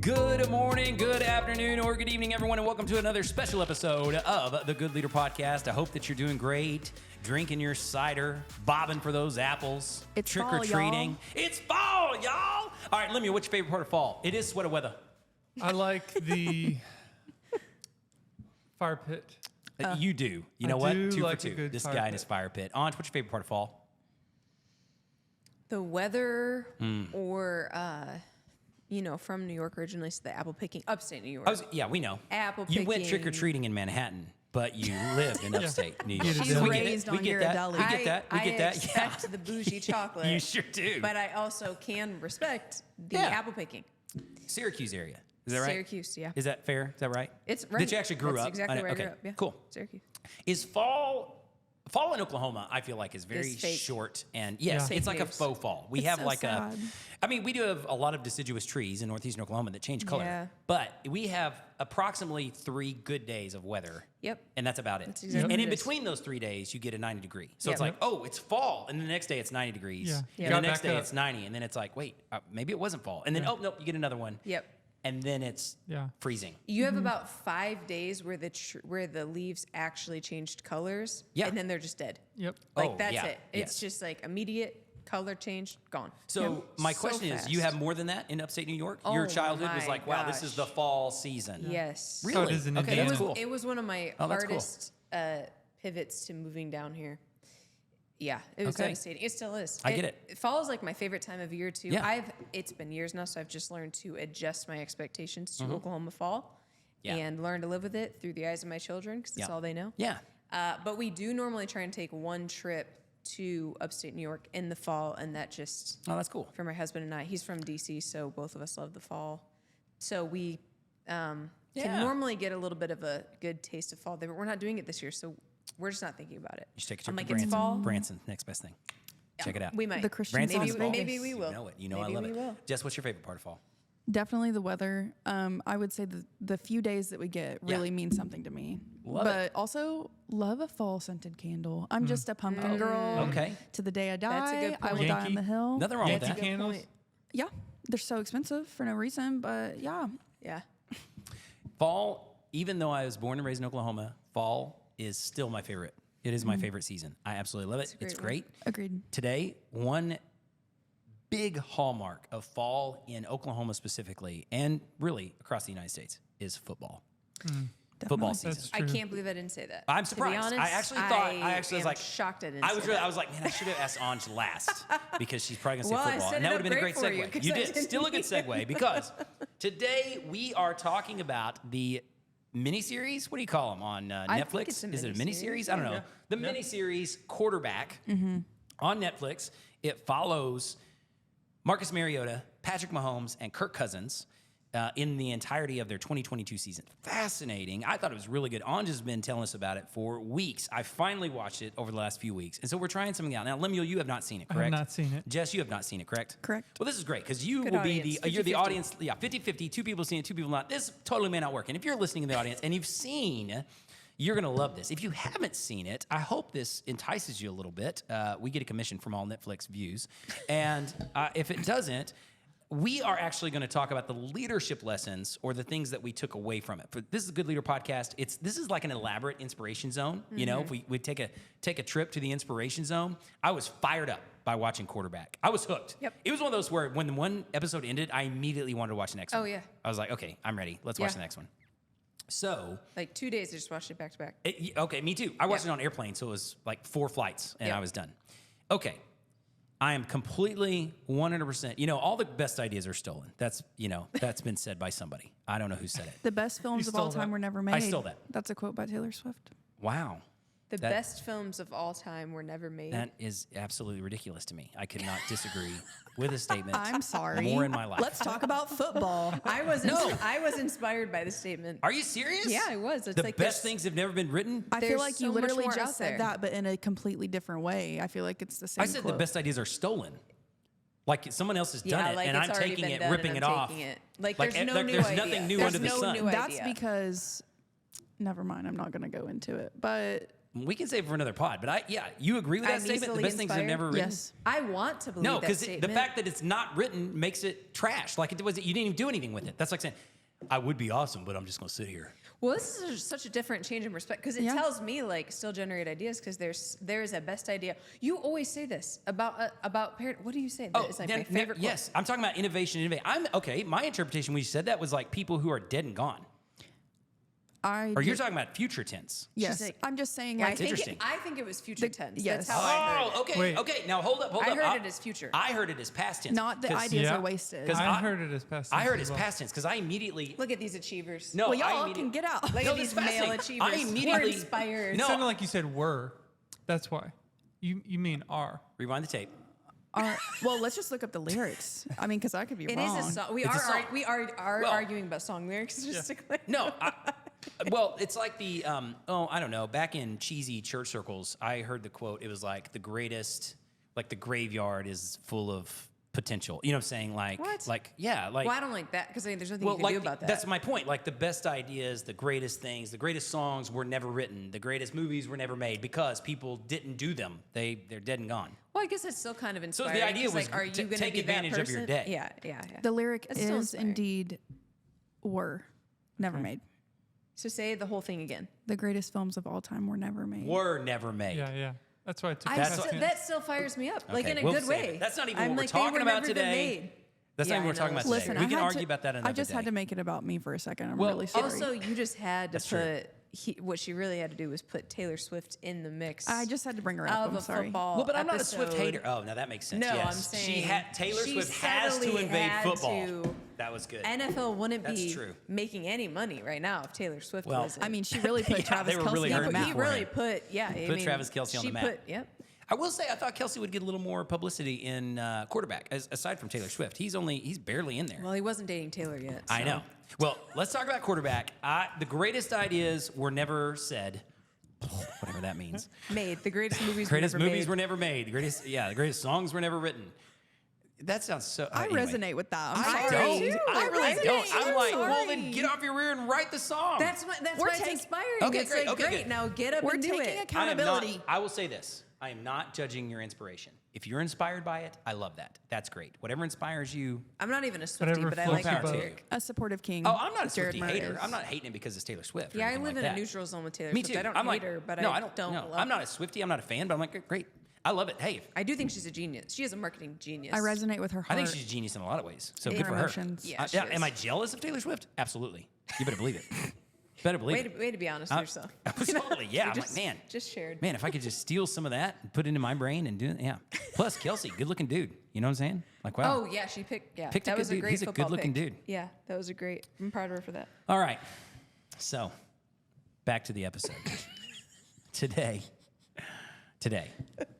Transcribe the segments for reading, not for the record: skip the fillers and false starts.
Good morning, good afternoon, or good evening, everyone, and welcome to another special episode of the Good Leader Podcast. I hope that you're doing great, drinking your cider, bobbing for those apples, It's trick-or-treating. fall, It's fall, y'all! All right, Lemmy, what's your favorite part of fall? It is sweater weather. I like the fire pit. You do. You know I what? do 2 like for a 2. good This fire guy pit. in his fire pit. Anj, what's your favorite part of fall? The weather, or from New York originally, so the apple picking, upstate New York. Yeah, we know. Apple You went picking. trick-or-treating in Manhattan, but you lived in upstate New York. She's We get it. raised We on get that. Ghirardelli. We get that. We get I that. expect the bougie chocolate. You sure do. But I also can respect the Yeah. apple picking. Syracuse area. Is that right? Syracuse, yeah. Is that fair? Is that right? It's right. That you actually grew That's up? exactly where I okay. grew up. Yeah. Cool. Syracuse. Is fall in Oklahoma, I feel like, is very It's fake. short. And yes, Yeah. it's Fake like news. a faux fall. We It's have so like sad. we do have a lot of deciduous trees in northeastern Oklahoma that change color. Yeah. But we have approximately 3 good days of weather. Yep. And that's about it. That's exactly And what in it is. between those 3 days, you get a 90 degree. So Yep. it's like, oh, it's fall. And then the next day it's 90 degrees. Yeah. Yeah. And the Got next back day up. it's 90. And then it's like, wait, maybe it wasn't fall. And then, oh, nope, you get another one. Yep. And then it's Yeah. freezing. You have about 5 days where the leaves actually changed colors. Yeah. And then they're just dead. Yep. Like Oh, that's yeah. it. It's Yes. just like immediate color change, gone. So my So question is, fast. you have more than that in upstate New York? Oh Your childhood was my like, wow, this is gosh. the fall season. Yes. Really? So it is in Okay, Indiana. that's cool. It was one of my Oh, that's cool. hardest pivots to moving down here. Yeah, it was Okay. devastating. It still is. I get it. Fall is like my favorite time of year too. Yeah. It's been years now, so I've just learned to adjust my expectations to Mm-hmm. Oklahoma fall, Yeah. and learn to live with it through the eyes of my children because that's Yeah. all they know. Yeah. But we do normally try and take one trip to upstate New York in the fall, and that just Oh, that's cool. for my husband and I. He's from DC, so both of us love the fall. So we Yeah. can normally get a little bit of a good taste of fall there, but we're not doing it this year, so we're just not thinking about it. You should take a I'm trip like, to it's Branson. fall. Branson, next best thing. Check it out. We might. The Christian Branson maybe, is Las fall. maybe we will. You know it. You know Maybe I love we it. will. Jess, what's your favorite part of fall? Definitely the weather. I would say the few days that we get really mean something to me. Love but it. also love a fall scented candle. I'm just a pumpkin girl. Okay. To the day I die, That's a good I will point. die on Yankee. the hill. Nothing wrong with Yankee that. candles. Yeah, they're so expensive for no reason, but yeah. Yeah. Fall, even though I was born and raised in Oklahoma, fall is still my favorite. It is my favorite season. I absolutely love it. a It's great great. Agreed. Today, one big hallmark of fall in Oklahoma specifically, and really across the United States, is football. Football season. That's I true. can't believe I didn't say that. I'm To be surprised. honest, I actually thought. I actually was am like shocked I didn't. I was say really. that. I was like, man, I should have asked Anj last because she's probably gonna say Well, I football, set and it that would have up been a great great for you, segue. 'cause You I did. didn't- Still a good segue because today we are talking about the miniseries. What do you call them on I think Netflix? it's a Is it a miniseries. miniseries? I don't know. The miniseries Quarterback on Netflix. It follows Marcus Mariota, Patrick Mahomes, and Kirk Cousins in the entirety of their 2022 season. Fascinating. I thought it was really good. Anj has been telling us about it for weeks. I finally watched it over the last few weeks. And so we're trying something out. Now, Lemuel, you have not seen it, I have correct? not seen it. Jess, you have not seen it, correct? Correct. Well, this is great because you Good will be audience, you're the 50-50. audience. Yeah, 50-50. 2 people seen it, 2 people not. This totally may not work. And if you're listening in the audience and you've seen, you're going to love this. If you haven't seen it, I hope this entices you a little bit. We get a commission from all Netflix views. And if it doesn't, we are actually going to talk about the leadership lessons or the things that we took away from it. This is a Good Leader podcast. This is like an elaborate inspiration zone. You know, if we take a trip to the inspiration zone, I was fired up by watching Quarterback. I was hooked. Yep. It was one of those where when the one episode ended, I immediately wanted to watch the next one. Oh, yeah. I was like, okay, I'm ready. Let's watch Yeah. the next one. So, Like 2 days, I just watched it back to back. okay, me too. I watched Yeah. it on airplane, so it was like 4 flights, and Yeah. I was done. Okay. I am completely 100%. You know, all the best ideas are stolen. That's been said by somebody. I don't know who said it. The best films of all stole time that. were never made. I stole that. That's a quote by Taylor Swift. Wow. The That- best films of all time were never made. That is absolutely ridiculous to me. I could not disagree with a statement. I'm sorry. More in my life. Let's talk about football. I was inspired by the statement. Are you serious? Yeah, I was. It's the like best this- things have never been written. I feel There's like you so much literally more just out there. said that, but in a completely different way. I feel like it's the same. I said the quote. best ideas are stolen. Like someone else has done Yeah, it, like and it's I'm already taking been it, done ripping and it I'm off. taking it. Like, there's no new there's idea. nothing new There's under the no sun. new That's idea. because, never mind. I'm not going to go into it, but We can save it for another pod, but you agree with that I'm statement? The easily best things are inspired? never written? Yes. I want to believe No, that because the statement. fact that it's not written makes it trash. Like you didn't even do anything with it. That's like saying, I would be awesome, but I'm just going to sit here. Well, this is such a different change in perspective because it Yeah. tells me like still generate ideas because there's a best idea. You always say this about parent. What do you say? That is like my favorite. Quote. Yes, I'm talking about innovation. My interpretation when you said that was like people who are dead and gone. Or you're talking about future tense. Yes, like- I'm just saying Yeah, like interesting. I think it was future tense. yes. That's how I heard it. Okay, Wait. okay. Now hold up. I heard it as future. I heard it as past tense. not the 'Cause- ideas Yeah. are wasted. 'Cause I heard it as past tense. I heard it as as well. past tense because I immediately. Look at these achievers. No, Well, I y'all immediately- can get out. Look No, at this these is male fascinating. achievers. I We're immediately- inspired. It No, sounded like you said were. That's why. You mean are. Rewind the tape. Well, let's just look up the lyryrics. I mean, because I could be It wrong. is a song. We It's a are song. we are Well- arguing about song lyrics. Just to clear. No, well, it's like the I don't know. Back in cheesy church circles, I heard the quote. It was like the greatest, like the graveyard is full of potential. You know what I'm saying? Like, What? like yeah, like. Well, I don't like that because I think there's nothing Well, you can like do about that. that's my point. Like the best ideas, the greatest things, the greatest songs were never written. The greatest movies were never made because people didn't do them. They're dead and gone. Well, I guess it's still kind of So inspiring. the idea 'cause, was like, are you to going to take be advantage that of your person? day. Yeah. The lyric That's still is inspiring. indeed were never made. So say the whole thing again. The greatest films of all time were never made. Were never made. Yeah. That's why I took That's past what- tense. That still fires me up, like Okay, in a we'll good save way. it. That's not even I'm what we're like, they talking were about never even today. made. That's not Yeah, even what we're I talking know. about today. Listen, We I can had argue to- about that another I just day. had to make it about me for a second. I'm Well, really sorry. Also, you just had to That's true. put what she really had to do was put Taylor Swift in the mix. I just had to bring her up. of I'm a sorry. football. Well, but I'm not a Swift episode. hater. Oh, now that makes sense. No, yes. I'm saying Taylor she Swift has to subtly invade had football. to- That was good. NFL wouldn't That's be true. making any money right now if Taylor Swift Well, was. I mean, she really put Yeah, Travis they were Kelce really on the hurting map. he for really him. put Put Travis Kelce on the map. Yep. I will say, I thought Kelsey would get a little more publicity in quarterback, aside from Taylor Swift. He's barely in there. Well, he wasn't dating Taylor yet. I so. know. Well, let's talk about quarterback. The greatest ideas were never said. Whatever that means. Made the greatest movies. Greatest were never movies made. were never made. The greatest songs were never written. That sounds so. I anyway. resonate with that. I'm I sorry. don't. I really resonate. don't. I'm I'm like, well, sorry. then get off your rear and write the song. That's why We're it's take- inspiring. Okay, It's great, like, okay, great. good. Now get up We're and do taking it. I am accountability. not, I will say this. I am not judging your inspiration. If you're inspired by it, I love that. That's great. Whatever inspires you. I'm not even a Swiftie, Whatever but I floats like your that boat. lyric. A supportive king. Oh, I'm not a Jared Swiftie Murray hater. is. I'm not hating it because it's Taylor Swift. Or Yeah, I anything live like in a that. neutral zone with Taylor Me Swift. too. I don't I'm hate like, her, but no, I I don't. don't No, love I'm not a her. Swiftie. I'm not a fan, but I'm like, great. I love it. Hey, I do think she's a genius. She is a marketing genius. I resonate with her I heart. think she's a genius in a lot of ways. So In good her for her. emotions. Yeah, she is. Am I jealous of Taylor Swift? Absolutely. You better believe it. Better believe it. Way to be honest with yourself. Totally. Yeah. I'm Just- like, man. Just shared. Man, if I could just steal some of that and put it into my brain and do it, yeah. Plus, Kelsey, good looking dude. You know what I'm saying? Like, wow. Oh yeah, she picked. Yeah, Picked a that good was a dude. great He's a football good-looking pick. dude. Yeah, that was a great. I'm proud of her for that. All right. So, back to the episode. Today,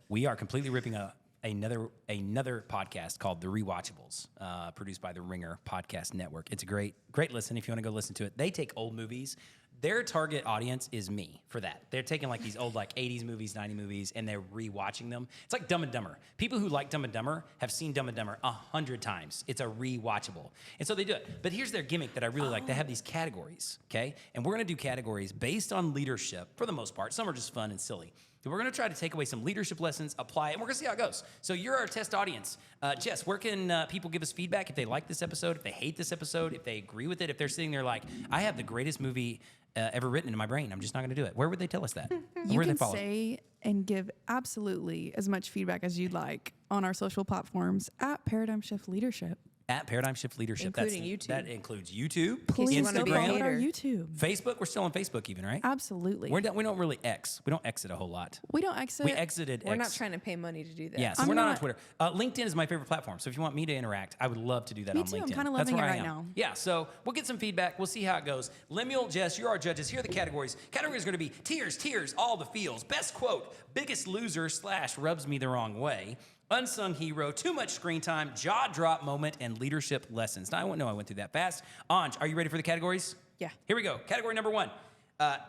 we are completely ripping another podcast called The Rewatchables, produced by the Ringer Podcast Network. It's a great listen if you want to go listen to it. They take old movies. Their target audience is me for that. They're taking like these old like 80s movies, 90 movies, and they're rewatching them. It's like Dumb and Dumber. People who like Dumb and Dumber have seen Dumb and Dumber 100 times. It's a rewatchable. And so they do it. But here's their gimmick that I really like. They have these categories, okay? And we're going to do categories based on leadership for the most part. Some are just fun and silly. So we're going to try to take away some leadership lessons, apply it, and we're going to see how it goes. So you're our test audience. Jess, where can people give us feedback if they like this episode, if they hate this episode, if they agree with it, if they're sitting there like, I have the greatest movie ever written in my brain. I'm just not going to do it. Where would they tell us that? You Where do can they follow? say and give absolutely as much feedback as you'd like on our social platforms at Paradigm Shift Leadership. At Paradigm Shift Leadership. Including YouTube. That includes YouTube, Please you wanna go be a follow hater. our YouTube. Facebook. We're still on Facebook even, right? Absolutely. We don't really We don't exit a whole lot. We don't exit. We exited We're not X. trying to pay money to do that. Yeah, so I'm we're not on not- Twitter. LinkedIn is my favorite platform. So if you want me to interact, I would love to do that Me on too. LinkedIn. I'm kinda That's loving where it I right am. now. Yeah, so we'll get some feedback. We'll see how it goes. Lemuel, Jess, you're our judges. Here are the categories. Categories are going to be tears, all the feels, best quote, biggest loser / rubs me the wrong way, unsung hero, too much screen time, jaw drop moment, and leadership lessons. Now, I went through that fast. Anj, are you ready for the categories? Yeah. Here we go. Category number 1.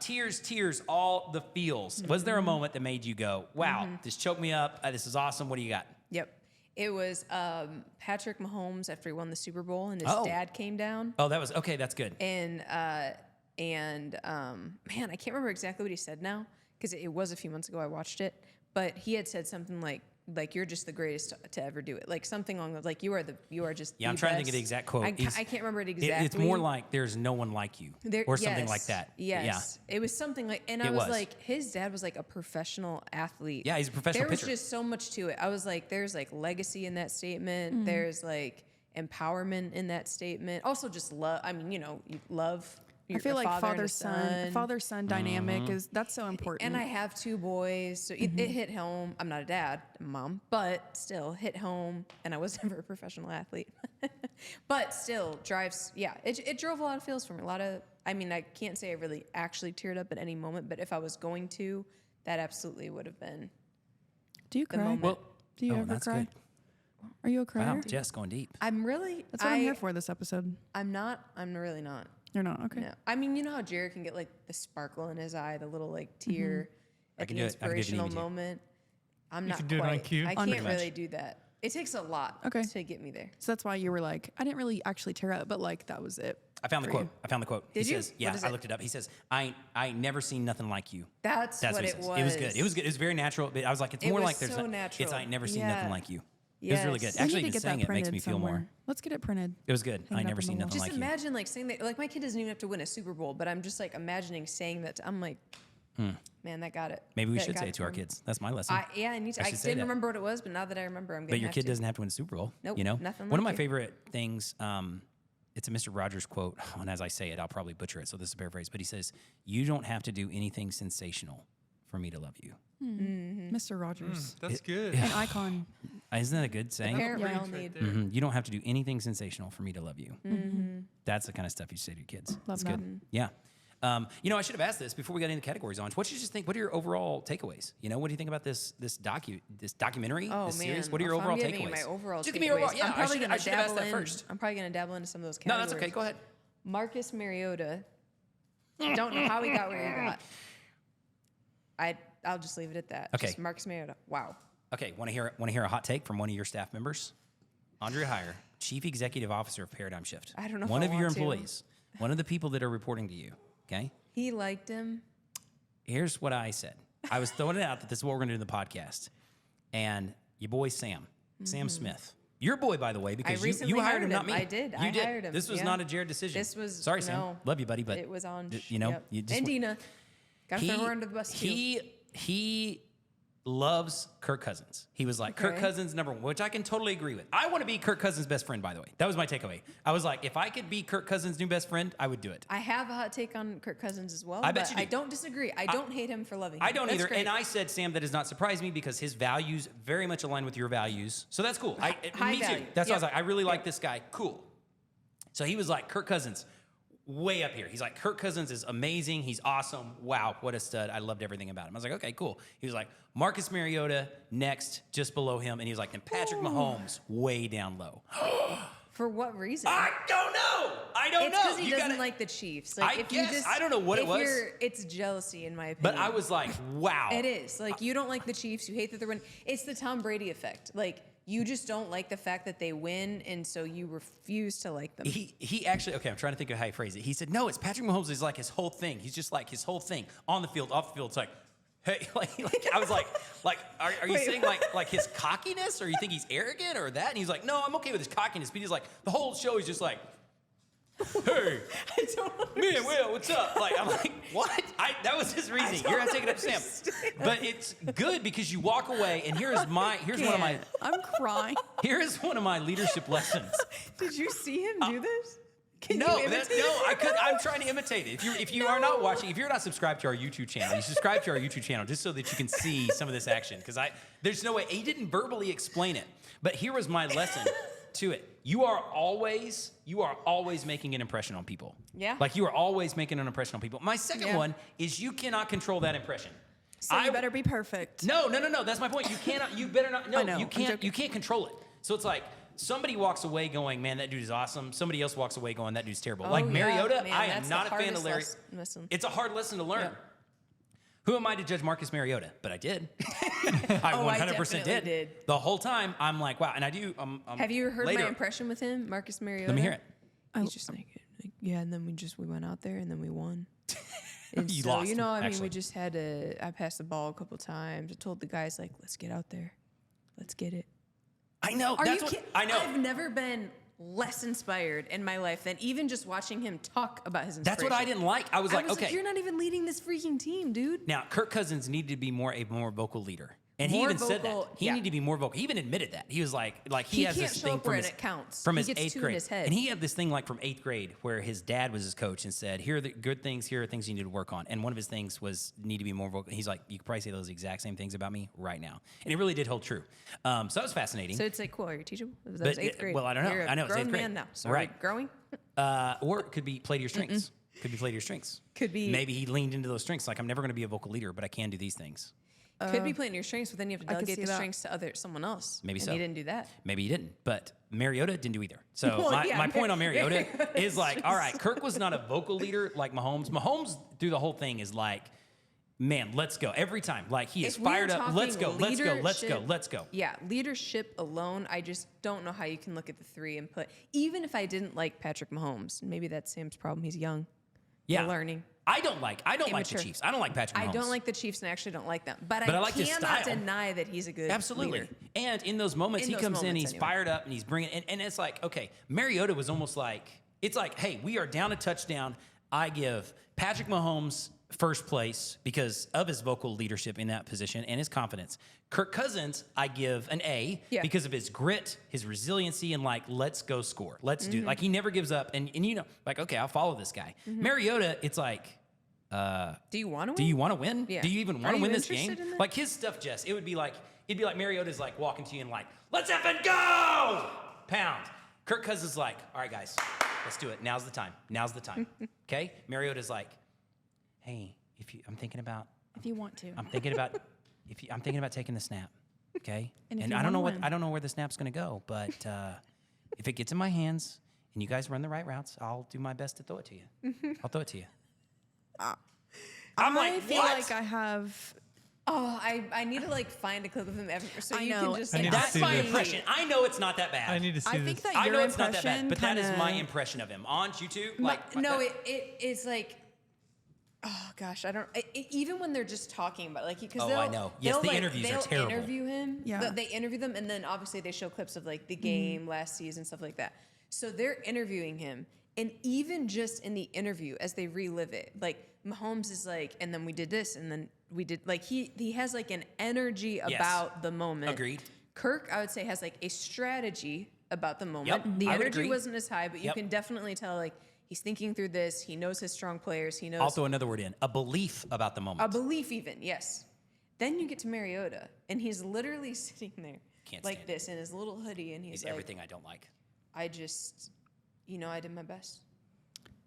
Tears, all the feels. Mm-hmm. Was there a moment that made you go, wow, this choked me up. This is awesome. What do you got? Yep. It was Patrick Mahomes after he won the Super Bowl and his Oh. dad came down Oh, that was okay. That's good. and man, I can't remember exactly what he said now because it was a few months ago I watched it, but he had said something like you're just the greatest to ever do it, like something along those, like you are just Yeah, the I'm trying to think best. of the exact quote. I can't remember it exactly. It's more like there's no one like you, or something like that. Yes, it was something like, and I was like, his dad was like a professional athlete. Yeah, he's a professional pitcher. There was just so much to it. I was like, there's like legacy in that statement. There's like empowerment in that statement. Also, just love. I mean, you love. I feel like father-son father-son dynamic that's so important. And I have 2 boys, so it hit home. I'm not a dad, I'm a mom, but still hit home. And I was never a professional athlete, but still drives. Yeah, it drove a lot of feels for me. I mean, I can't say I really actually teared up at any moment, but if I was going to, that absolutely would have been. Do you cry? moment. Well, Do you ever that's cry? good. Are you a crier? Wow, Jess going deep. I'm really. That's what I'm here for this episode. I'm not. I'm really not. You're not? Okay. No. I mean, you know how Jared can get like the sparkle in his eye, the little like tear at can the do it. I can do it inspirational immediately. moment. I'm not can do it quite. on cue? I On can't match. really do that. It takes a lot Okay. to get me there. So that's why you were like, I didn't really actually tear up, but like that was it. I found the for quote. you. I found the quote. Did he you? says, yeah, What is I it? looked it up. He says, I ain't never seen nothing like you. That's That's what he it says. was. It was good. It was good. It was very natural. But I was like, it's It more was like there's so it's natural. I ain't never seen nothing Yeah. like you. It was really good. Yes. We Actually, need to even get saying that it makes me printed feel more. somewhere. Let's get it printed. It was good. Hang I it ain't up never on seen the wall. nothing Just like you. imagine like saying that. Like my kid doesn't even have to win a Super Bowl, but I'm just like imagining saying that. I'm like, man, that got it. Maybe we That should got say it to our for me. kids. That's my lesson. I need to. I should say didn't that. remember what it was, but now that I remember, I'm gonna. But your have kid to. doesn't have to win a Super Bowl. Nope, You know, nothing one of like my it. favorite things. It's a Mr. Rogers quote, and as I say it, I'll probably butcher it. So this is a paraphrase, but he says, "You don't have to do anything sensational for me to love you." Mr. Rogers, That's good. an icon. Isn't that a good saying? Parent we Range all right need. there. You don't have to do anything sensational for me to love you. That's the kind of stuff you say to your kids. Love That's that. good. Yeah. I should have asked this before we got into the categories on. What did you just think? What are your overall takeaways? What do you think about this documentary? Oh this man, series? What are your If I'm overall giving you takeaways? my overall Just give me your overall. takeaways, Yeah, I'm probably I gonna should have asked dabble that in. first. I'm probably gonna dabble into some of those No, categories. that's okay. Go ahead. Marcus Mariota. Don't know how he got where he got. I'll just leave it at that. Okay. Just Marcus Mariota. Wow. Okay, want to hear a hot take from one of your staff members? Andrea Heyer, Chief Executive Officer of Paradigm Shift. I don't know if One I of your want to. employees, one of the people that are reporting to you. Okay. He liked him. Here's what I said. I was throwing it out that this is what we're going to do in the podcast. And your boy Sam Smith. Your boy, by the way, because you recently hired him, hired not him. me. I did. You I did. hired him, This was yeah. not a Jared decision. This was Sorry, Sam. no. Love you, buddy, but It was on. you just and Dina. Got to throw her under the bus too. He loves Kirk Cousins. He was like, Kirk Okay. Cousins number one, which I can totally agree with. I want to be Kirk Cousins' best friend, by the way. That was my takeaway. I was like, if I could be Kirk Cousins' new best friend, I would do it. I have a hot take on Kirk Cousins as well. I bet but you do. I don't disagree. I don't hate him for loving him. I don't That's either. great. And I said, Sam, that does not surprise me because his values very much align with your values. So that's cool. High Me too. value. That's why I was Yep. like, I really like this guy. Cool. So he was like, Kirk Cousins, way up here. He's like, Kirk Cousins is amazing. He's awesome. Wow, what a stud. I loved everything about him. I was like, okay, cool. He was like, Marcus Mariota next, just below him. And he was like, and Patrick Mahomes, way down low. For what reason? I don't know. I don't It's know. because he You doesn't gotta- like the Chiefs. Like, I if guess. You just, I don't know what it if was. It's jealousy, in my opinion. But I was like, wow. It is. Like, you don't like the Chiefs. You hate that they're winning. It's the Tom Brady effect. Like, you just don't like the fact that they win, and so you refuse to like them. He actually, okay, I'm trying to think of how he phrased it. He said, no, it's Patrick Mahomes is like his whole thing. He's just like his whole thing. On the field, off the field, it's like, hey, like I was like, are you Wait, saying like his cockiness, or you think he's arrogant or that? And he's like, no, I'm okay with his cockiness. But he's like, the whole show is just like, hey, I don't man, Will, what's up? Like, I'm like, what? That was his reasoning. You're gonna take it up, Sam. But it's good because you walk away, and here's one of my I'm crying. leadership lessons. Did you see him do this? Can No, you that's, imitate no, it? I could. I'm trying to imitate it. If you are not watching, if you're not subscribed to our YouTube channel, you subscribe to our YouTube channel just so that you can see some of this action. Because there's no way he didn't verbally explain it. But here was my lesson to it. You are always making an impression on people. Yeah. Like you are always making an impression on people. My second Yeah. one is you cannot control that impression. So you better be perfect. No. That's my point. You cannot. You better not. No, I know, you I'm can't. joking. You can't control it. So it's like somebody walks away going, "Man, that dude is awesome." Somebody else walks away going, "That dude's terrible." Oh, like yeah. Mariota, Man, I am that's not the a fan of hardest Larry. lesson. It's a hard lesson to learn. Yeah. Who am I to judge Marcus Mariota? But I did. I Oh, I 100% definitely did. The whole time, I'm like, wow. And I do. Have you heard later, my impression with him, Marcus Mariota? Let me hear it. He's just like, yeah, and then we went out there and then we won. And You so, lost, you know, I mean, actually. we just had I passed the ball a couple times. I told the guys, like, let's get out there. Let's get it. I know. Are That's you what kidding? I know. I've never been less inspired in my life than even just watching him talk about his inspiration. That's what I didn't like. I was like, okay. you're not even leading this freaking team, dude. Now, Kirk Cousins needed to be a more vocal leader. And he More even said that. vocal, He yeah. needed to be more vocal. He even admitted that. He was like he has can't this show thing up from where his, it counts. from He his gets 8th two in grade. his head. And he had this thing like from 8th grade where his dad was his coach and said, here are the good things, here are things you need to work on. And one of his things was need to be more vocal. He's like, you could probably say those exact same things about me right now. And it really did hold true. So that was fascinating. So it's like, cool, are you teachable? That was 8th grade. Well, I don't know. You're a I know, it's 8th grown grade. man now. So Right. are we growing? Or it could be play to your strengths. Could be play to your strengths. Could be- Maybe he leaned into those strengths. Like, I'm never going to be a vocal leader, but I can do these things. Could be playing your strengths, but then you have to I could delegate see the that. strengths to someone else. Maybe and so. he didn't do that. Maybe he didn't, but Mariota didn't do either. So Well, yeah, my point on Mariota is like, all right, Kirk was not a vocal leader like Mahomes. Mahomes through the whole thing is like, man, let's go every time. Like he is If we're fired up. Let's go. talking Let's go. Let's go. leadership- Let's go. Yeah, leadership alone, I just don't know how you can look at the three and put, even if I didn't like Patrick Mahomes, maybe that's Sam's problem. He's young. Yeah, We're learning. I don't like the Immature. Chiefs. I don't like Patrick Mahomes. I don't like the Chiefs and I actually don't like them. But But I I like his cannot style. deny that he's a good Absolutely. leader. And in those moments, In he those comes in, moments, he's anyway. fired up, and he's bringing, and it's like, okay, Mariota was almost like, it's like, hey, we are down a touchdown. I give Patrick Mahomes first place because of his vocal leadership in that position and his confidence. Kirk Cousins, I give an A Yeah. because of his grit, his resiliency, and like, let's go score. Let's do, like, he never gives up. And you know, like, okay, I'll follow this guy. Mariota, it's like, Do you want to win? do you want to win? Yeah. Do you even Are want to you win this interested game? in that? Like his stuff, Jess, it'd be like Mariota's like walking to you and like, let's effing go! Pound. Kirk Cousins is like, all right, guys, let's do it. Now's the time. Now's the time. Okay? Mariota's like, hey, I'm thinking about If you want to. I'm thinking about taking the snap. Okay? And if you I don't know wanna win. I don't know where the snap's gonna go, but if it gets in my hands and you guys run the right routes, I'll do my best to throw it to you. I'll throw it to you. I'm I like, feel what? like I have. Oh, I need to like find a clip of him ever so I you know. can just I like need to That's see my this. impression. I know it's not that bad. I need to see I this. think that I your know it's not that bad, impression but that is kinda- my impression of him on YouTube. My- Like, no, that- it's like, oh gosh, I don't. Even when they're just talking about like, because Oh, I know. Yes, the interviews are they'll terrible. interview him. Yeah. They interview them, and then obviously they show clips of like the game last season, stuff like that. So they're interviewing him, and even just in the interview as they relive it, like Mahomes is like, and then we did this, and then we did like he has like an energy Yes. about the moment. Agreed. Kirk, I would say, has like a strategy about the moment. Yep, The I would energy agree. wasn't as high, but you Yep. can definitely tell like he's thinking through this. He knows his strong players. He knows I'll throw another word in. A belief about the moment. a belief, even yes. Then you get to Mariota, and he's literally sitting there Can't like stand this in his little hoodie, and he's He's like, everything I don't like. "I just, I did my best."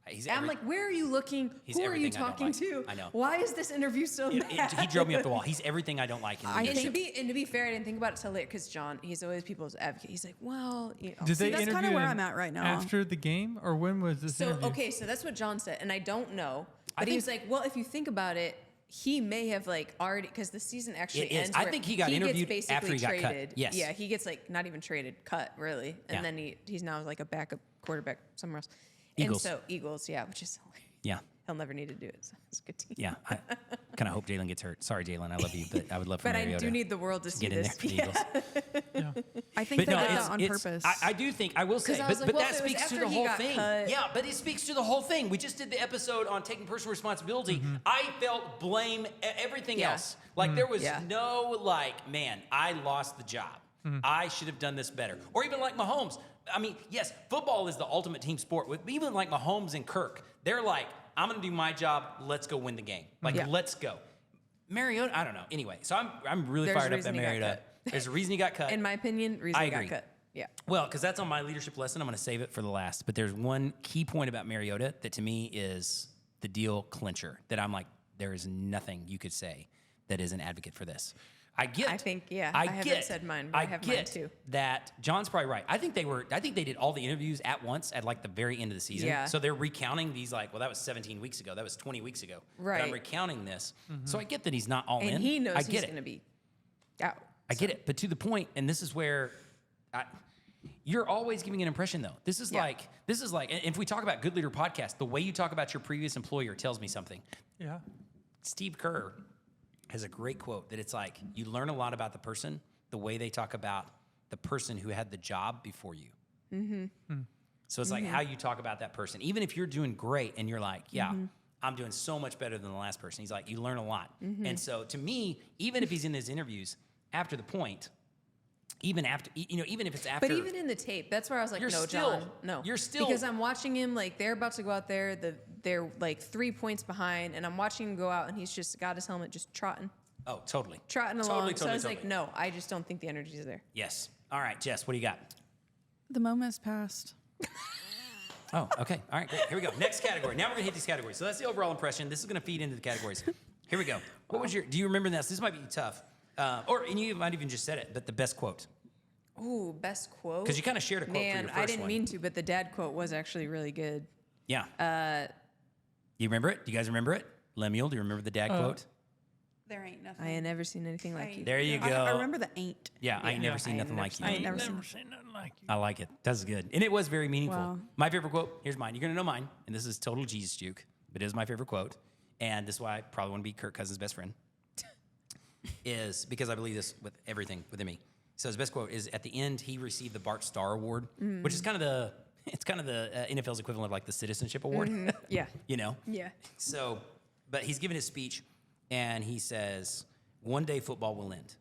He's And I'm like, "Where are you looking? He's Who are you everything I don't talking like. to? I know. Why is this interview so bad?" he drove me up the wall. He's everything I don't like in I leadership. And to be fair, I didn't think about it till later because John, he's always people's advocate. He's like, "Well, Did See, they that's kinda interview where him I'm at right now. After the game, or when was this So interview? okay, so that's what John said, and I don't know, I but he think- was like, "Well, if you think about it, he may have like already because the season actually It is. ends. I where think he got gets interviewed basically after he got cut. traded. Yes. Yeah, he gets like not even traded, cut really, and Yeah. then he's now like a backup quarterback somewhere else. Eagles. And so Eagles, yeah, which is hilarious. Yeah. He'll never need to do it. So it's a good team. Yeah. I kind of hope Jalen gets hurt. Sorry, Jalen. I love you, but I would love for But I Mariota do need the world to see get in there this. for the Eagles. I think they did that on purpose. I do think, I will say, 'Cause I was but like, well, that if it was speaks to after the he whole got thing. cut- Yeah, but it speaks to the whole thing. We just did the episode on taking personal responsibility. I felt blame everything Yeah. else. Like there was Yeah. no like, man, I lost the job. I should have done this better. Or even like Mahomes. I mean, yes, football is the ultimate team sport. With even like Mahomes and Kirk, they're like, I'm going to do my job. Let's go win the game. Like, Yeah. let's go. Mariota, I don't know. Anyway, so I'm really There's a fired up reason at he got Mariota. cut. There's a reason he got cut. In my opinion, reason I he got agree. cut. Yeah. Well, because that's on my leadership lesson. I'm going to save it for the last. But there's one key point about Mariota that to me is the deal clincher. That I'm like, there is nothing you could say that is an advocate for this. I get. I think, yeah, I haven't said mine, but I have mine too. That John's probably right. I think they did all the interviews at once at like the very end of the season. Yeah. So they're recounting these like, well, that was 17 weeks ago. That was 20 weeks ago. But I'm Right. recounting this. So I get that he's not all in. And he knows I he's get it. going to be out. I get it, but to the point, and this is where, You're always giving an impression, though. This is like, and if we talk about Good Leader Podcast, the way you talk about your previous employer tells me something. Yeah. Steve Kerr has a great quote that it's like, you learn a lot about the person, the way they talk about the person who had the job before you. So it's like how you talk about that person. Even if you're doing great and you're like, yeah, I'm doing so much better than the last person. He's like, you learn a lot. And so to me, even if he's in his interviews after the point, even after, even if it's after. But even in the tape, that's where I was like, You're no, still- John, no. you're still- Because I'm watching him, like, they're about to go out there, they're like 3 points behind, and I'm watching him go out, and he's just got his helmet just trotting Oh, totally. along. So I was like, totally. no, I just don't think the energy is there. Yes. All right, Jess, what do you got? The moment's passed. Oh, okay. All right, great. Here we go. Next category. Now we're going to hit these categories. So that's the overall impression. This is going to feed into the categories. Here we go. What was do you remember this? This might be tough. And you might even just said it, but the best quote. Ooh, best quote? Because you kind of shared a quote for your Man, first I didn't one. mean to, but the dad quote was actually really good. Yeah. You remember it? Do you guys remember it? Lemuel, do you remember the dad quote? There ain't nothing. I ain't never seen anything like you. There you go. I remember the ain't. Yeah, I ain't never seen I ain't nothing never like you. I ain't never seen. nothing like you. I like it. That's good. And it was very meaningful. Wow. My favorite quote, here's mine. You're going to know mine. And this is total Jesus juke, but it is my favorite quote. And this is why I probably want to be Kirk Cousins' best friend. Is because I believe this with everything within me. So his best quote is at the end, he received the Bart Starr Award, which is kind of the NFL's equivalent of like the citizenship award. Yeah. Yeah. So, but he's giving his speech and he says, one day football will end.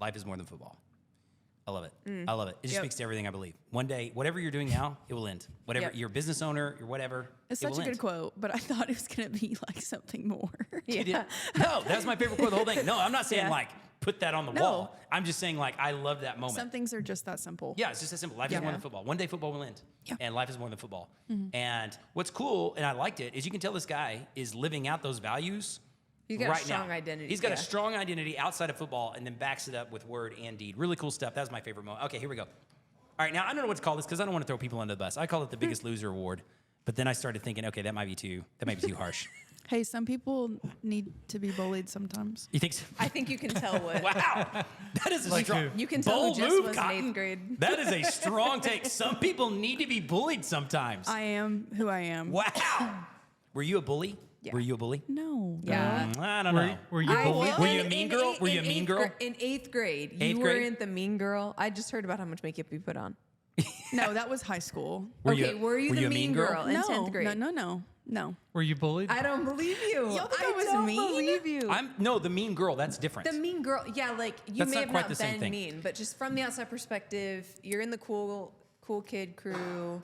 Life is more than football. I love it. I love it. It just Yep. speaks to everything I believe. One day, whatever you're doing now, it will end. Whatever Yep. you're a business owner, you're whatever. It's it such will a good end. quote, but I thought it was gonna be like something more. You did? No, that's my favorite quote of the whole thing. No, I'm not saying Yeah. like put that on the No. wall. I'm just saying like I love that moment. Some things are just that simple. Yeah, it's just that simple. Life is more than football. One day football will end. Yeah. And life is more than football. And what's cool, and I liked it, is you can tell this guy is living out those values He's got a right strong now. identity, He's got yeah. a strong identity outside of football and then backs it up with word and deed. Really cool stuff. That was my favorite moment. Okay, here we go. All right, now I don't know what to call this because I don't want to throw people under the bus. I call it the Biggest Loser Award. But then I started thinking, okay, that might be too harsh. Hey, some people need to be bullied sometimes. You think so? I think you can tell what. Wow, that is a Like strong. who? You can tell who bold Jess move, was Cotton. in 8th grade. That is a strong take. Some people need to be bullied sometimes. I am who I am. Wow. Were you a bully? Yeah. Were you a bully? No. Yeah. I don't know. Were you I bullied? was Were you a mean girl? Were you a mean girl? In 8th grade. Eighth You grade? weren't the mean girl. I just heard about how much makeup you put on. No, that was high school. Were Okay, you, were you the a mean girl? In no, 10th grade. No. Were you bullied? I don't believe you. Y'all think I was don't mean? believe you. No, the mean girl. That's different. The mean girl, yeah, like you That's may not have quite not the same been thing. mean, but just from the outside perspective, you're in the cool kid crew.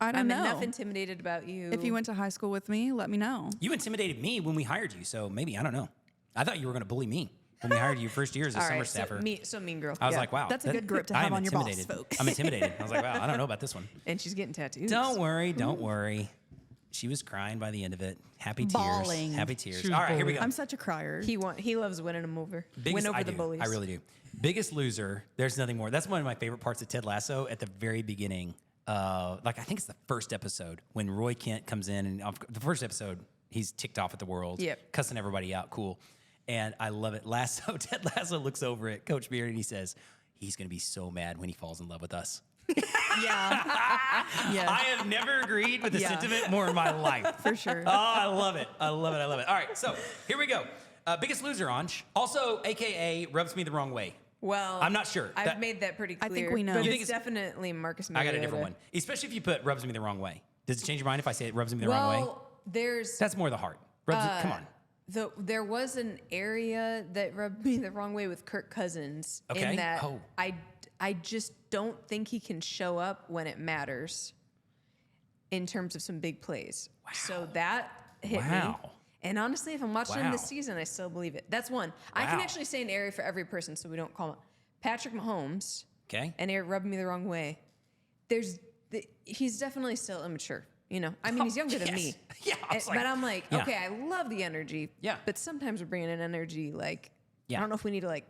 I don't I'm know. enough intimidated about you. If you went to high school with me, let me know. You intimidated me when we hired you, so maybe I don't know. I thought you were going to bully me when we hired you first year as a all summer right, staffer. so mean girl. I was yeah. like, wow, That's a good grip to I have am on your boss, intimidated. folks. I'm intimidated. I was like, wow, I don't know about this one. And she's getting tattoos. Don't worry, don't worry. She was crying by the end of it. Happy tears. Bawling. Happy tears. She was All right, here we bullied. go. I'm such a crier. He loves winning them over. Biggest, Win over I the do. bullies. I really do. Biggest Loser. There's nothing more. That's one of my favorite parts of Ted Lasso at the very beginning. I think it's the first episode when Roy Kent comes in, and the first episode he's ticked off at the world, Yep. cussing everybody out. Cool, and I love it. Ted Lasso looks over at Coach Beard and he says, "He's going to be so mad when he falls in love with us." Yeah. Yeah. I have never agreed with the Yeah. sentiment more in my life. For sure. Oh, I love it. I love it. I love it. All right, so here we go. Biggest Loser, Anj. Also, AKA rubs me the wrong way. Well, I'm not sure. I've That- made that pretty I clear. think we know. But You think it's it's- definitely Marcus I Mariota. got a different one. Especially if you put rubs me the wrong way. Does it change your mind if I say it rubs me the wrong way? Well, there's That's more the heart. Rubs come on. there was an area that rubbed me the wrong way with Kirk Cousins. Okay. In that Oh. I just don't think he can show up when it matters in terms of some big plays. So that hit me. Wow. And honestly, if I'm watching him this Wow. season, I still believe it. That's one. I can Wow. actually say an area for every person, so we don't call him Patrick Mahomes. Okay. And it rubbed me the wrong way. He's definitely still immature. You know, I mean, Oh, he's younger than yes. me. Yeah, I was But like- I'm like, yeah. okay, I love the energy. Yeah. But sometimes we're bringing in energy like, Yeah. I don't know if we need to like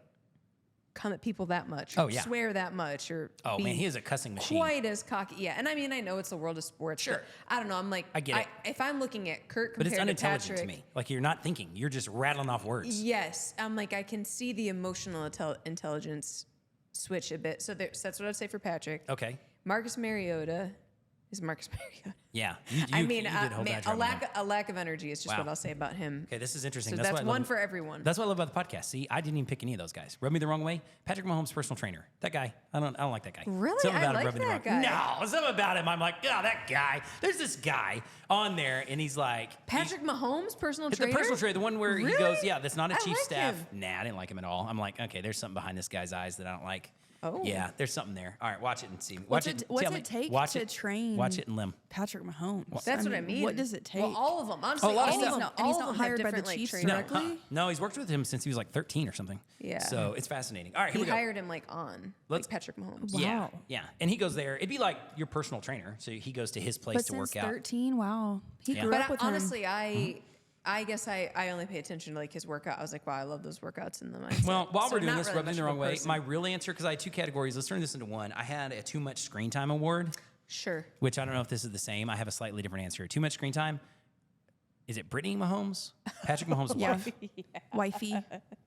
come at people that much, Oh, or yeah. swear that much, or Oh, be man, he is a cussing machine. quite as cocky. Yeah, and I mean, I know it's the world of sports. Sure. But I don't know. I'm like, I get it. If I'm looking at Kirk But compared it's unintelligent to Patrick, to me. Like you're not thinking. You're just rattling off words. yes, I'm like, I can see the emotional intelligence switch a bit. So that's what I'd say for Patrick. Okay. Marcus Mariota is Marcus Mariota. Yeah. I mean, you did hold that a drum again. lack of energy is just Wow. what I'll say about him. Okay, this is interesting. So what that's I one love- for everyone. That's what I love about the podcast. See, I didn't even pick any of those guys. Rub me the wrong way. Patrick Mahomes, personal trainer. That guy, I don't like that guy. Really? Something I about him like rubbing me that the wrong. guy. No, something about him. I'm like, yeah, that guy. There's this guy on there, and he's like Patrick Mahomes, personal the trainer. personal trainer, the one where he Really? goes, yeah, that's not a I chief like staff. him. Nah, I didn't like him at all. I'm like, okay, there's something behind this guy's eyes that I don't like. Oh. Yeah, there's something there. All right, watch it and see. What's Watch it- it. what's tell it me. take Watch to it. train Watch it and limb. Patrick Mahomes. That's what I mean. What does it take? Well, all of them. Honestly, Oh, a lot of all stuff. of them. And he's all not of them have hired by the different, like, Chiefs trainers. No, directly? no, he's worked with him since he was like 13 or something. Yeah. So it's fascinating. All right, here He we go. hired him like on Let's- like Patrick Mahomes. Yeah, Wow. yeah. And he goes there. It'd be like your personal trainer. So he goes to his place But to since work out. 13, wow. He Yeah. grew But up with honestly, him. I guess I only pay attention to like his workout. I was like, wow, I love those workouts in the mindset. Well, while So we're doing not this, really rub me much the of a wrong way. person. My real answer, because I had two categories. Let's turn this into one. I had a too much screen time award, Sure. which I don't know if this is the same. I have a slightly different answer. Too much screen time. Is it Brittany Mahomes? Patrick Mahomes' Yeah. wife. Wifey.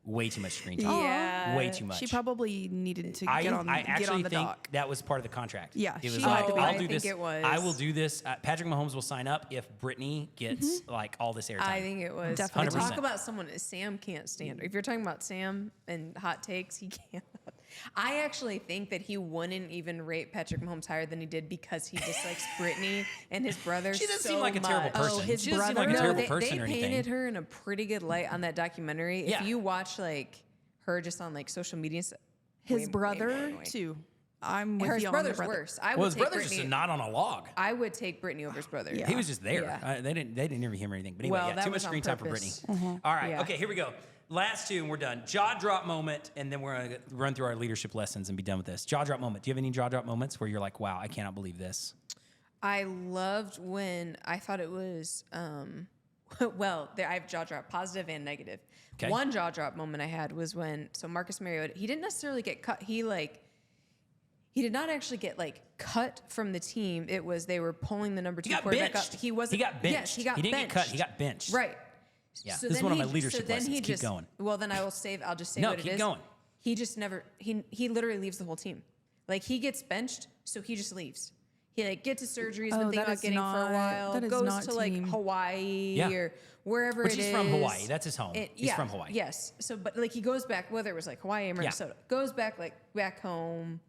Way too much screen time. Yeah. Way too much. She probably needed to I get on actually the think dock. that was part of the contract. Yeah, it was she like, had to be. I'll I do think this. it was. I will do this. Patrick Mahomes will sign up if Brittany gets like all this airtime. I think it was. Definitely. Talk 100%. about someone that Sam can't stand. If you're talking about Sam and hot takes, he can't. I actually think that he wouldn't even rate Patrick Mahomes higher than he did because he dislikes Brittany and his brother. She doesn't so seem like a terrible much. person. Oh, his she doesn't seem brother? like a No, terrible they, person they or painted anything. her in a pretty good light on that documentary. Yeah. If you watch like her just on like social media, and stuff, His way more brother, annoying. too. I'm with Her you on brother's the brother. worse. I Well, would his take brother's just Brittany. a knot on a log. I would take Brittany over his brother. Yeah. He was just there. Yeah. They didn't interview him or anything. But anyway, Well, yeah, that too much was on screen time for Brittany. purpose. All right, Yeah. okay, here we go. Last two and we're done. Jaw drop moment, and then we're gonna run through our leadership lessons and be done with this. Jaw drop moment. Do you have any jaw drop moments where you're like, wow, I cannot believe this? I loved when I thought it was, well, I have jaw drop, positive and negative. Okay. One jaw drop moment I had was when, so Marcus Mariota, he didn't necessarily get cut. He did not actually get like cut from the team. It was, they were pulling the number two He got quarterback benched. up. He wasn't. He got benched. Yes, he got He didn't benched. get cut. He got benched. Right. Yeah, this is one of my he- leadership then lessons. he Keep just, going. Well, then I'll just say No, what it keep is. going. He just never, he literally leaves the whole team. Like he gets benched, so he just leaves. He like gets his surgery. He's Oh, been thinking that about is getting for not- a while. that is Goes not to like team. Hawaii Yeah. or wherever Which it he's is. from Hawaii. That's his home. He's yeah, from Hawaii. Yes. So, but like he goes back, whether it was like Hawaii or Minnesota, goes back like back home.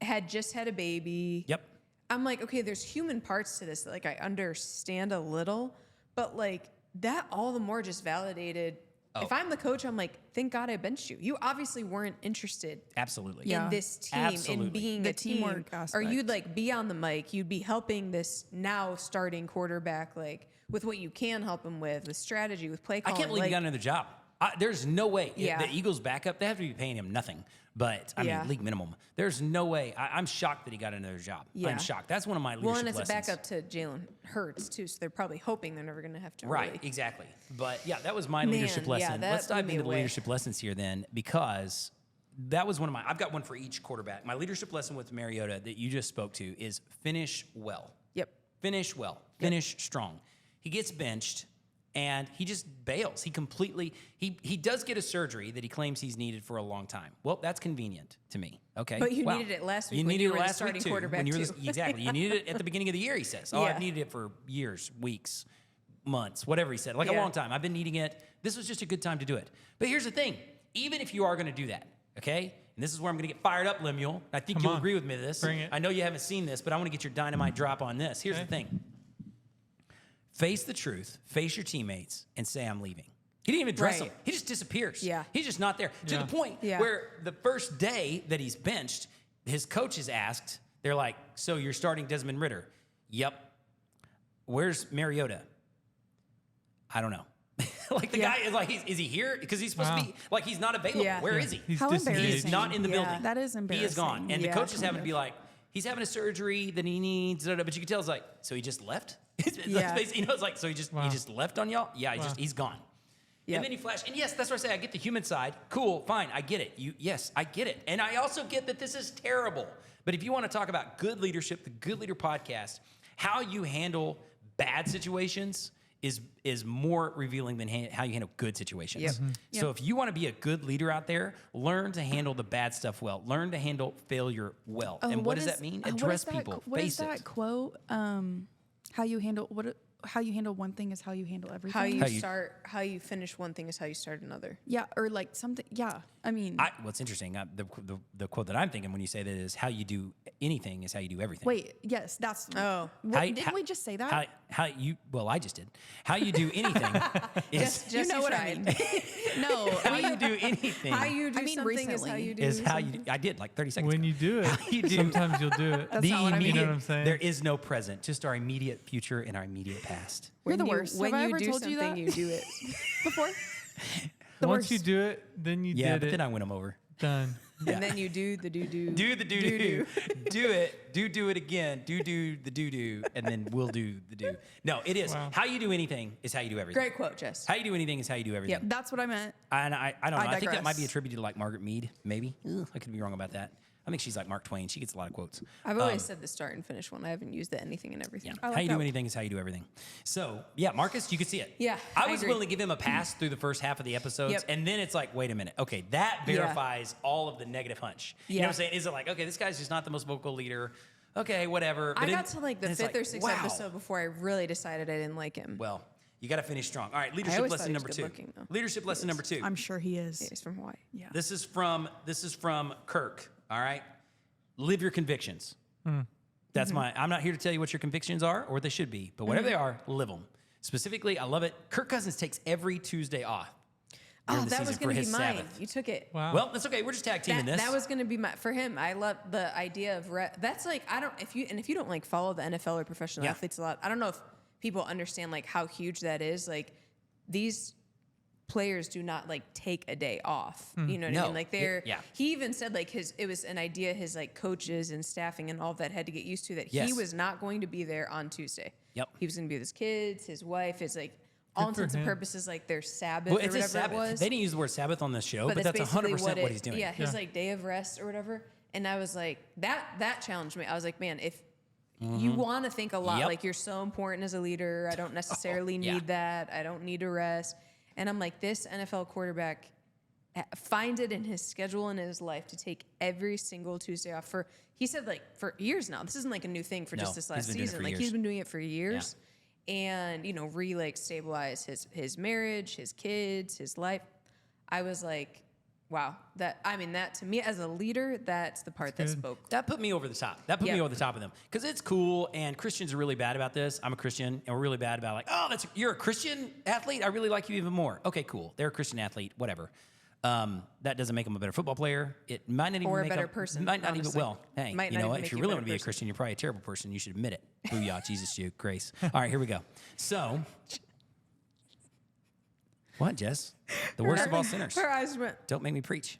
Had just had a baby. Yep. I'm like, okay, there's human parts to this that like I understand a little, but like that all the more just validated. Oh. If I'm the coach, I'm like, thank God I benched you. You obviously weren't interested Absolutely. Yeah. in this team, Absolutely. in being The a team, teamwork or aspect. you'd like be on the mic, you'd be helping this now starting quarterback like with what you can help him with strategy, with play I calling. can't believe like, he got another job. There's no way. Yeah. The Eagles backup, they have to be paying him nothing. But, I Yeah. mean, league minimum. There's no way. I'm shocked that he got another job. Yeah. I'm shocked. That's one of my leadership well, and it's lessons. a backup to Jalen Hurts too, so they're probably hoping they're never going to have to. Right, really- exactly. But yeah, that was my Man, leadership yeah, lesson. that Let's dive blew me into the away. leadership lessons here then, because that was one of my, I've got one for each quarterback. My leadership lesson with Mariota that you just spoke to is finish well. Yep. Finish well. Finish strong. He gets benched and he just bails. He completely, he does get a surgery that he claims he's needed for a long time. Well, that's convenient to me. Okay. But you Wow. needed it last week You when needed you it were the last starting week too. quarterback when you were too. exactly. You needed it at the beginning of the year, he says. Oh, Yeah. I've needed it for years, weeks, months, whatever he said. Like a Yeah. long time. I've been needing it. This was just a good time to do it. But here's the thing. Even if you are going to do that, okay? And this is where I'm going to get fired up, Lemuel. I think Come you'll on. agree with me to this. Bring it. I know you haven't seen this, but I want to get your dynamite drop on this. Here's the thing. Face the truth, face your teammates, and say, I'm leaving. He didn't even address Right. them. He just disappears. Yeah. He's just not there. To Yeah. the point Yeah. where the first day that he's benched, his coaches asked, they're like, so you're starting Desmond Ridder? Yep. Where's Mariota? I don't know. Like the Yeah. guy is like, is he here? Because he's supposed to Wow. be, like he's not available. Yeah. Where Yeah. is he? He's How disengaged. He is not in the Yeah. building. That is He is gone. embarrassing. And Yeah. the coaches happen to be like, he's having a surgery that he needs, but you can tell it's like, so he just left? Yeah. You know, it's like, so he just left on y'all? Yeah, Wow. he's gone. Yep. And then he flashed. And yes, that's what I say. I get the human side. Cool, fine, I get it. Yes, I get it. And I also get that this is terrible. But if you want to talk about good leadership, the Good Leader podcast, how you handle bad situations is more revealing than how you handle good situations. Yep. So if you want to be a good leader out there, learn to handle the bad stuff well. Learn to handle failure well. And what does that mean? Address people. What is Face that it. quote? How you handle one thing is how you handle everything. How you finish one thing is how you start another. Yeah, or like something. Yeah, I mean. What's interesting, the quote that I'm thinking when you say that is how you do anything is how you do everything. Wait, yes, that's. Oh. Didn't we just say that? I just did. How you do anything is Just you know what I tried. mean. No, how you do anything. How you do I mean, something is how recently. you do is how something. you. I did like 30 seconds When ago. you do it, How you do. sometimes you'll do it. That's not what I mean. You know what I'm saying? There is no present, just our immediate future and our immediate past. You're the When worst. When Have I you ever do told you something, that? you do it. Before. Once worst. you do it, then you Yeah, did but it. then I win them over. Done. And then you do the do-do. Do the do-do. Do it. Do it again. Do the do-do. And then we'll do the do. No, it is. Wow. How you do anything is how you do everything. Great quote, Jess. How you do anything is how you do everything. Yep. That's what I meant. And I don't know. I think that digress. might be attributed to like Margaret Mead, maybe. I could be wrong about that. I think she's like Mark Twain. She gets a lot of quotes. I've always said the start and finish one. I haven't used the anything and everything. Yeah. like How you do that. anything is how you do everything. So, yeah, Marcus, you could see it. Yeah, I I was agree. willing to give him a pass through the first half of the episodes. Yep. And then it's like, wait a minute. Okay, that Yeah. verifies all of the negative hunch. You know Yeah. what I'm saying? Is it like, okay, this guy's just not the most vocal leader. Okay, whatever. I But got to like the then it's fifth or sixth wow. episode before I really decided I didn't like him. Well, you got to finish strong. All right, leadership always lesson thought he was number 2. good-looking, though. Leadership lesson number 2. I'm sure he is. He's from Hawaii. Yeah. This is from Kirk. All right, live your convictions. That's I'm not here to tell you what your convictions are or what they should be, but whatever they are, live them. Specifically, I love it. Kirk Cousins takes every Tuesday off. during Oh, the that season was for going to his be mine. Sabbath. You took it. Wow. Well, that's okay. We're just tag teaming this. That was going to be for him. I love the idea of that's like if you don't like follow the NFL or professional Yeah. athletes a lot. I don't know if people understand like how huge that is. Like these players do not like take a day off. You know what I No. mean? Like they're Yeah. he even said like it was an idea his like coaches and staffing and all that had to get used to that Yes. he was not going to be there on Tuesday. Yep. He was going to be with his kids, his wife, his like all Good for intents and him. purposes like their Sabbath well, or it's whatever his Sabbath. it was. They didn't use the word Sabbath on the show, but that's basically 100% what he's doing. Yeah, his Yeah. like day of rest or whatever. And I was like, that challenged me. I was like, man, if you want to think a lot, Yep. like you're so important as a leader, I don't necessarily yeah. need that. I don't need to rest. And I'm like, this NFL quarterback finds it in his schedule in his life to take every single Tuesday off he said like for years now. This isn't like a new thing for No, just this he's last been doing it season. for Like years. he's been doing it for years. And, stabilize his marriage, his kids, his life. I was like, wow, that to me as a leader, that's the part that good. spoke. That put me over the top. That put Yeah. me over the top of them because it's cool. And Christians are really bad about this. I'm a Christian, and we're really bad about like, oh, you're a Christian athlete. I really like you even more. Okay, cool. They're a Christian athlete. Whatever. That doesn't make them a better football player. It might not even Or a make better them, person, Might not honestly. even. Well, hey, Might you not know even what? make If you you a really better want to be a person. Christian, you're probably a terrible person. You should admit it. Booyah, Jesus, you grace. All right, here we go. So, what, Jess? The worst of all sinners. Her eyes went. Don't make me preach.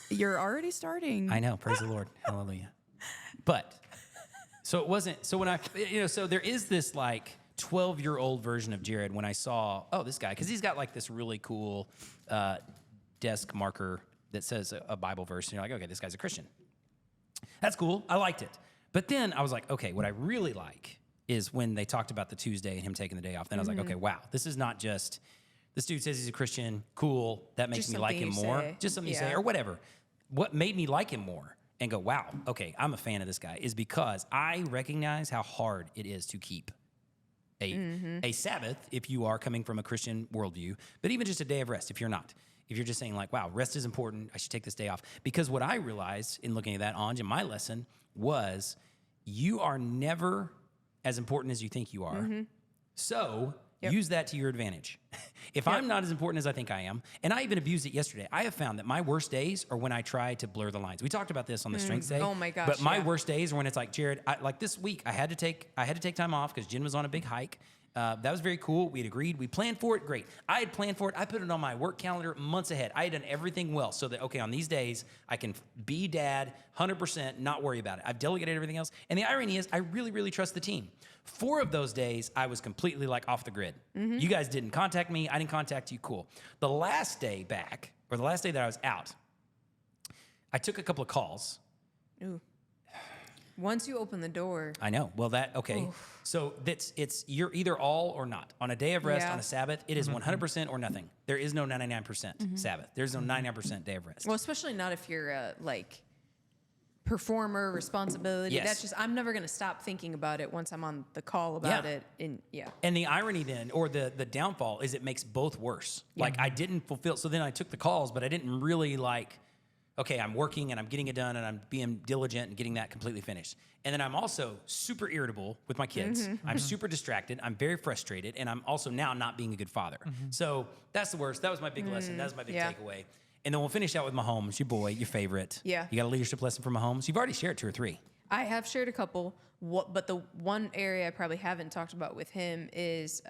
You're already starting. I know. Praise the Lord. Hallelujah. But so it wasn't. So when so there is this like 12-year-old version of Jared when I saw, this guy, because he's got like this really cool desk marker that says a Bible verse. And you're like, okay, this guy's a Christian. That's cool. I liked it. But then I was like, okay, what I really like is when they talked about the Tuesday and him taking the day off. Then I was like, okay, wow, this is not just this dude says he's a Christian. Cool. That makes Just me like him something you more. say. Just something you say Yeah. or whatever. What made me like him more and go, wow, okay, I'm a fan of this guy is because I recognize how hard it is to keep a Sabbath if you are coming from a Christian worldview, but even just a day of rest if you're not. If you're just saying like, wow, rest is important, I should take this day off. Because what I realized in looking at that, Anj, in my lesson was you are never as important as you think you are. So use that to your advantage. If I'm not as important as I think I am, and I even abused it yesterday, I have found that my worst days are when I try to blur the lines. We talked about this on the Strengths Day. Oh my gosh, But my yeah. worst days are when it's like, Jared, like this week, I had to take time off because Jen was on a big hike. That was very cool. We had agreed. We planned for it. Great. I had planned for it. I put it on my work calendar months ahead. I had done everything well so that, okay, on these days, I can be dad 100%, not worry about it. I've delegated everything else. And the irony is I really, really trust the team. 4 of those days, I was completely like off the grid. You guys didn't contact me. I didn't contact you. Cool. The last day back, or the last day that I was out, I took a couple of calls. Ooh. Once you open the door, I know. Well, okay. So you're either all or not. On a day of rest, Yeah. on a Sabbath, it is 100% or nothing. There is no 99% Sabbath. There's no 99% day of rest. well, especially not if you're like performer responsibility. Yes. That's just I'm never gonna stop thinking about it once I'm on the call about Yeah. it. And And the irony then, or the downfall, is it makes both worse. Like I didn't fulfill. So then I took the calls, but I didn't really like. Okay, I'm working and I'm getting it done and I'm being diligent and getting that completely finished. And then I'm also super irritable with my kids. I'm super distracted. I'm very frustrated. And I'm also now not being a good father. So that's the worst. That was my big lesson. That was my big Yeah. takeaway. And then we'll finish out with Mahomes, your boy, your favorite. Yeah. You got a leadership lesson from Mahomes? You've already shared 2 or 3. I have shared a couple. But the one area I probably haven't talked about with him is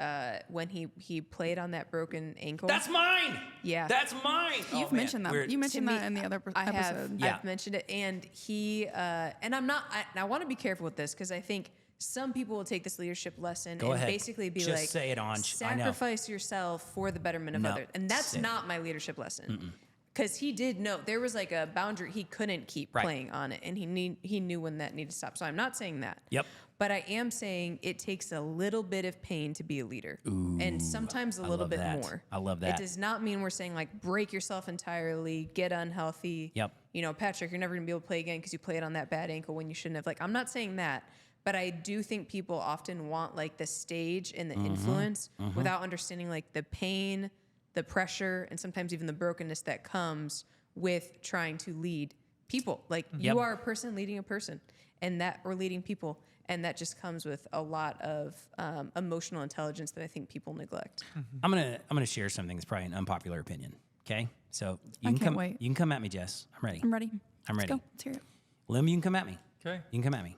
when he played on that broken ankle. That's mine. Yeah. That's mine. You've mentioned that. You mentioned To me, that in the other I have. episode. Yeah. I've mentioned it, and he and I'm not. I want to be careful with this because I think some people will take this leadership lesson Go and ahead. basically be Just like, say it, Anj. I know. sacrifice yourself for the betterment of No. others, and that's Say it. not my leadership lesson. Because he did know there was like a boundary he couldn't keep Right. playing on it, and he knew when that needed to stop. So I'm not saying that. Yep. But I am saying it takes a little bit of pain to be a leader, and sometimes a little love bit that. more. I love that. It does not mean we're saying like break yourself entirely, get unhealthy. Yep. You know, Patrick, you're never gonna be able to play again because you played on that bad ankle when you shouldn't have. Like, I'm not saying that, but I do think people often want like the stage and the influence without understanding like the pain, the pressure, and sometimes even the brokenness that comes with trying to lead people. Like Yep. you are a person leading a person, or leading people. And that just comes with a lot of emotional intelligence that I think people neglect. I'm gonna share something that's probably an unpopular opinion. Okay, so you I can can't come. wait. You can come at me, Jess. I'm ready. I'm ready. I'm ready. Let's go. Let's hear it. Lim, you can come at me. Okay. You can come at me.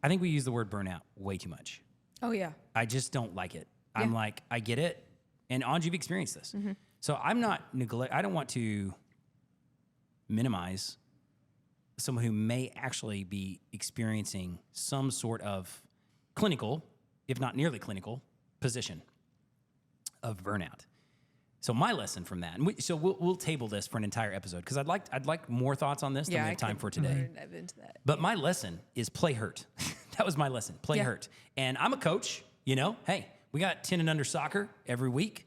I think we use the word burnout way too much. Oh yeah. I just don't like it. I'm like, I get it, and Anj, you've experienced this. So I'm not I don't want to minimize someone who may actually be experiencing some sort of clinical, if not nearly clinical, position of burnout. So my lesson from that, and we'll table this for an entire episode because I'd like more thoughts on this than we have time for today. Dive into that. But my lesson is play hurt. That was my lesson. Play Yeah. hurt. And I'm a coach, you know. Hey, we got 10 and under soccer every week.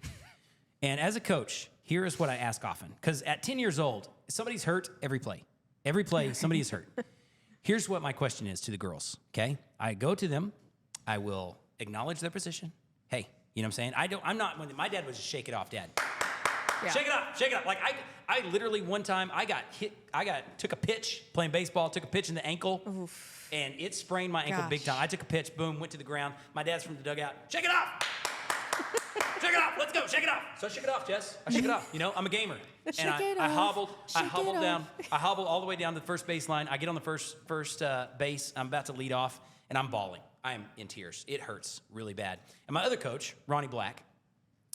And as a coach, here is what I ask often. Because at 10 years old, somebody's hurt every play. Every play, somebody is hurt. Here's what my question is to the girls, okay? I go to them. I will acknowledge their position. Hey, you know what I'm saying? I'm not, when my dad was just shake it off, dad. Yeah. Shake it up, shake it up. Like I literally one time I took a pitch playing baseball, took a pitch in the ankle, and it sprained my ankle big time. I took a pitch, boom, went to the ground. My dad's from the dugout. Shake it off. Shake it off. Let's go. Shake it off. So I shook it off, Jess. I shook it off. You know, I'm a gamer. And I hobbled down. I hobbled all the way down to the first baseline. I get on the first base. I'm about to lead off, and I'm bawling. I am in tears. It hurts really bad. And my other coach, Ronnie Black,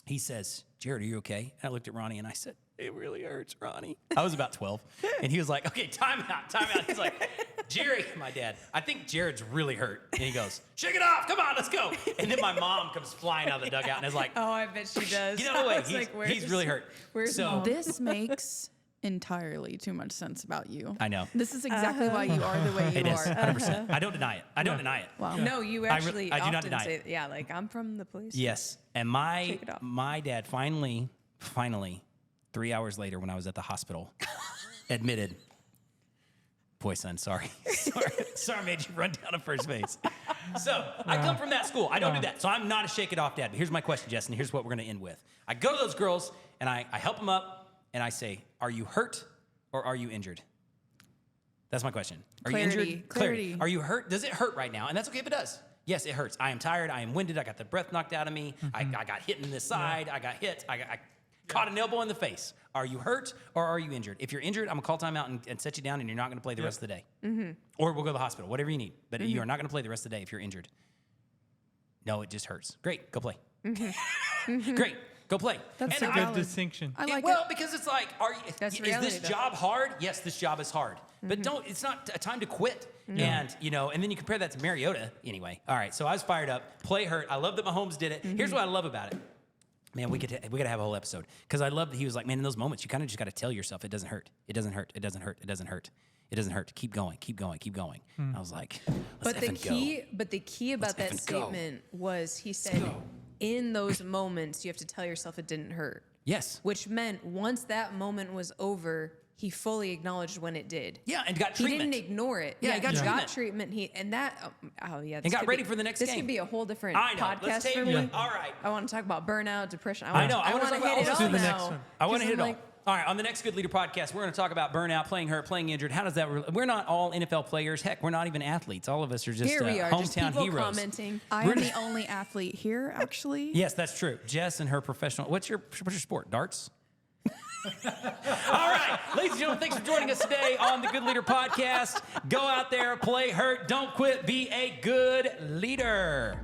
he says, Jared, are you okay? And I looked at Ronnie and I said, it really hurts, Ronnie. I was about 12. And he was like, okay, time out. He's like, Jerry, my dad, I think Jared's really hurt. And he goes, shake it off. Come on, let's go. And then my mom comes flying out of the dugout and is like, Oh, I bet she does. get out of the way. I was like, He's really hurt. Where's So- Mom? This makes entirely too much sense about you. I know. This is exactly why you are the way you It is, are. 100%. I don't deny it. I don't deny it. Wow. No, you actually I do not often deny say, it. yeah, like I'm from the police. Yes. And Shake it off. my dad finally, 3 hours later when I was at the hospital, admitted, boy, son, sorry, I made you run down to first base. So I come from that school. I don't do that. So I'm not a shake it off dad. But here's my question, Jess, and here's what we're going to end with. I go to those girls and I help them up and I say, are you hurt or are you injured? That's my question. Are Clarity. you injured? Clarity. Are you hurt? Does it hurt right now? And that's okay if it does. Yes, it hurts. I am tired. I am winded. I got the breath knocked out of me. I got hit in the side. I got hit. I caught an elbow in the face. Are you hurt or are you injured? If you're injured, I'm going to call timeout and set you down and you're not going to play the rest of the day. Or we'll go to the hospital, whatever you need. But you are not going to play the rest of the day if you're injured. No, it just hurts. Great, go play. Great, go play. That's And a Good valid- distinction. I like well, it. because it's like, That's is reality, this though. job hard? Yes, this job is hard. But it's not a time to quit. And, and then you compare that to Mariota. Anyway, all right, so I was fired up. Play hurt. I love that Mahomes did it. Here's what I love about it. Man, we could have a whole episode because I love that he was like, man, in those moments, you kind of just got to tell yourself it doesn't hurt. It doesn't hurt. It doesn't hurt. It doesn't hurt. It doesn't hurt. Keep going. Keep going. Keep going. I was like, let's But the key about that statement was he said, in those moments, you have to tell yourself it didn't hurt. Yes. Which meant once that moment was over, he fully acknowledged when it did. Yeah, and got treatment. He didn't ignore it. Yeah, he got treatment. And got ready for the next game. This could be a whole different I know. podcast Let's for table me. it. All right. I want to talk about burnout, depression. I know. I want to hit it Let's all do the now. next one. I want to hit it all. like, All right, on the next Good Leader podcast, we're going to talk about burnout, playing hurt, playing injured. How does that? We're not all NFL players. Heck, we're not even athletes. All of us are just Here we are, just hometown people heroes. commenting. I am the only athlete here, actually. Yes, that's true. Jess and her professional. What's your sport? Darts. All right, ladies and gentlemen, thanks for joining us today on the Good Leader podcast. Go out there, play hurt, don't quit, be a good leader.